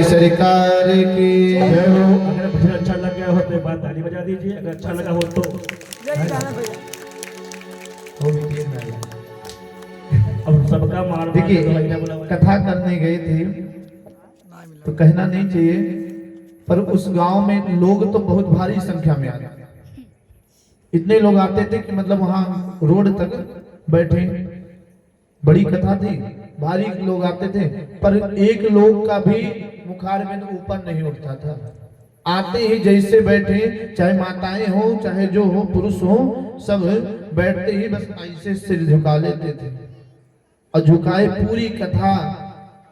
सरकार की। अगर मुझे अच्छा लग गया हो तो एक बार ताली बजा दीजिए, अगर अच्छा लगा हो तो अब सबका मार। देखिए, कथा करने गए थे तो कहना नहीं चाहिए, पर उस गांव में लोग तो बहुत भारी संख्या में आते, इतने लोग आते थे कि मतलब वहां रोड तक बैठे। बड़ी कथा थी, भारी लोग आते थे, पर एक लोग का भी मुखारबिंद ऊपर नहीं उठता था। आते ही जैसे बैठे, चाहे माताएं हो चाहे जो हो पुरुष हो, सब बैठते ही बस ऐसे सिर झुका लेते थे और झुकाए पूरी कथा।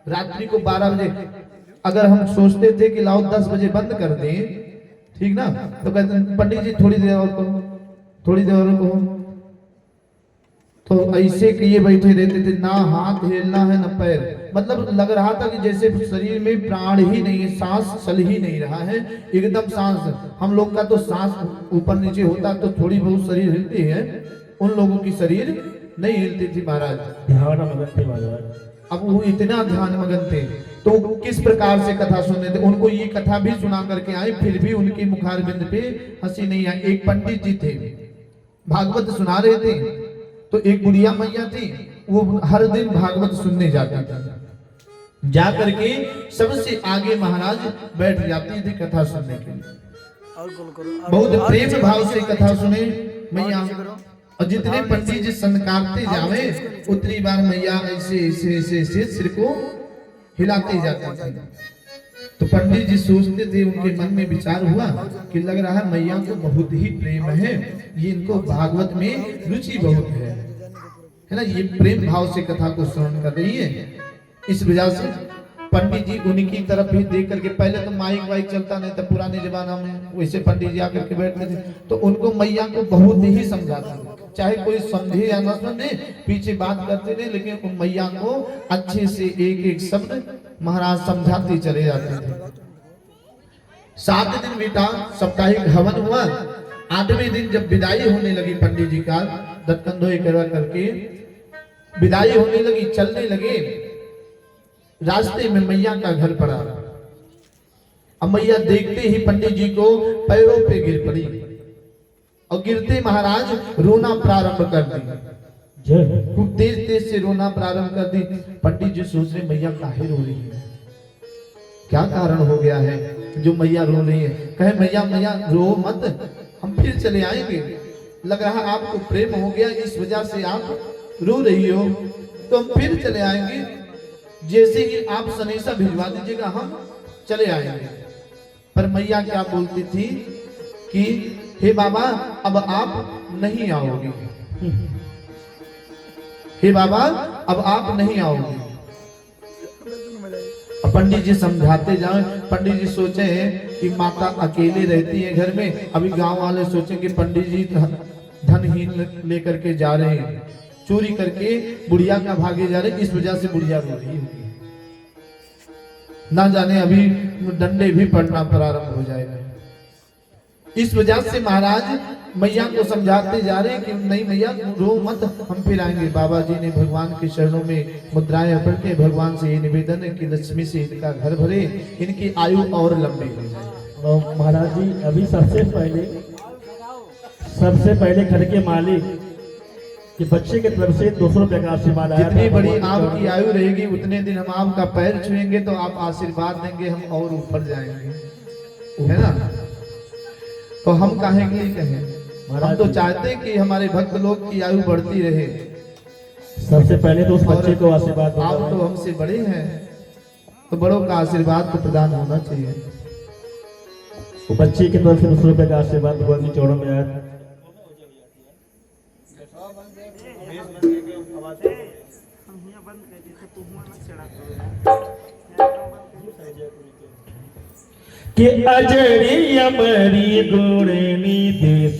रात्रि को 12 बजे अगर हम सोचते थे कि लाओ 10 बजे बंद कर दें, ठीक ना, तो कहते पंडित जी थोड़ी देर और कहो, थोड़ी देर और कहो। तो ऐसे किए बैठे रहते थे, ना हाथ हिलना है ना पैर, मतलब लग रहा था कि जैसे शरीर में प्राण ही नहीं है, सांस चल ही नहीं रहा है, एकदम सांस। हम लोग का तो सांस ऊपर नीचे होता तो थोड़ी बहुत शरीर हिलती है, उन लोगों की शरीर नहीं हिलती थी महाराज, ध्यान मगन थे महाराज। अब वो इतना ध्यान मगन थे तो किस प्रकार से कथा सुनने थे। उनको ये कथा भी सुना करके आए, फिर भी उनकी मुखारबिंद पे हंसी नहीं आई। एक पंडित जी थे, भागवत सुना रहे थे, तो एक बुढ़िया मैया थी, वो हर दिन भागवत सुनने जाती थी, जा करके सबसे आगे महाराज बैठ जाती थी कथा सुनने के लिए। बहुत प्रेम भाव से कथा सुने मैया, और जितने पंडित जी संकारते जावे उतनी बार मैया ऐसे ऐसे ऐसे ऐसे सिर को हिलाते जाते थे। तो पंडित जी सोचते थे, उनके मन में विचार हुआ कि लग रहा है मैया को बहुत ही प्रेम है, ये इनको भागवत में रुचि बहुत है ना, ये प्रेम भाव से कथा को श्रवण कर रही है। इस वजह से पंडित जी उनकी तरफ ही देख करके, पहले तो माइक वाइक चलता नहीं था पुराने जमाना में, वैसे पंडित जी आकर के बैठते थे, तो उनको मैया को बहुत ही समझाते थे, चाहे कोई समझे या न समझे, पीछे बात करते थे, लेकिन उन मैया को अच्छे से एक एक शब्द महाराज समझाते चले जाते थे। 7 दिन बीता, साप्ताहिक हवन हुआ। 8वें दिन जब विदाई होने लगी पंडित जी का, दत्कंधोई करा करके विदाई होने लगी, चलने लगे, रास्ते में मैया का घर पड़ा। अब मैया देखते ही पंडित जी को पैरों पे गिर पड़ी और गिरते महाराज रोना प्रारंभ कर दी, खूब तेज तेज से रोना प्रारंभ कर दी। पंडित जी सोच रहे मैया काहे रो रही है, क्या कारण हो गया है जो मैया रो रही है। कहे मैया मैया रो मत, हम फिर चले आएंगे, लग रहा आपको प्रेम हो गया इस वजह से आप रो रही हो, तो हम फिर चले आएंगे, जैसे ही आप सनेसा भिजवा दीजिएगा हम चले आएंगे। पर मैया क्या बोलती थी कि हे बाबा अब आप नहीं आओगे, हे बाबा अब आप नहीं आओगे। पंडित जी समझाते जाए, पंडित जी सोचे कि माता अकेले रहती है घर में, अभी गांव वाले सोचे कि पंडित जी धनहीन लेकर के जा रहे हैं, चोरी करके बुढ़िया का भागे जा रहे, इस वजह से बुढ़िया रो रही होगी, ना जाने अभी डंडे भी पड़ना प्रारंभ हो जाएगा। इस वजह से महाराज मैया को समझाते जा रहे कि नहीं मैया रो मत, हम फिर आएंगे। बाबा जी ने भगवान के चरणों में मुद्राएं अर्पण के भगवान से ये निवेदन है कि लक्ष्मी से इनका घर भरे, इनकी आयु और लंबी हो जाए। महाराज जी अभी सबसे पहले घर के मालिक कि बच्चे की तरफ से 200 रुपए का आशीर्वाद आया। जितनी बड़ी आपकी आयु रहेगी उतने दिन हम आपका पैर छुएंगे तो आप आशीर्वाद देंगे, हम और ऊपर जाएंगे, है ना। तो हम काहे के लिए कहें, हम तो चाहते कि हमारे भक्त लोग की आयु बढ़ती रहे। सबसे पहले तो उस बच्चे को आशीर्वाद, आप तो हमसे बड़े हैं तो बड़ों का आशीर्वाद तो प्रदान होना चाहिए। तो बच्चे की तरफ से 200 रुपए का आशीर्वाद भगवान की चरणों में आया। कि अजरी अमरी गुणनी देश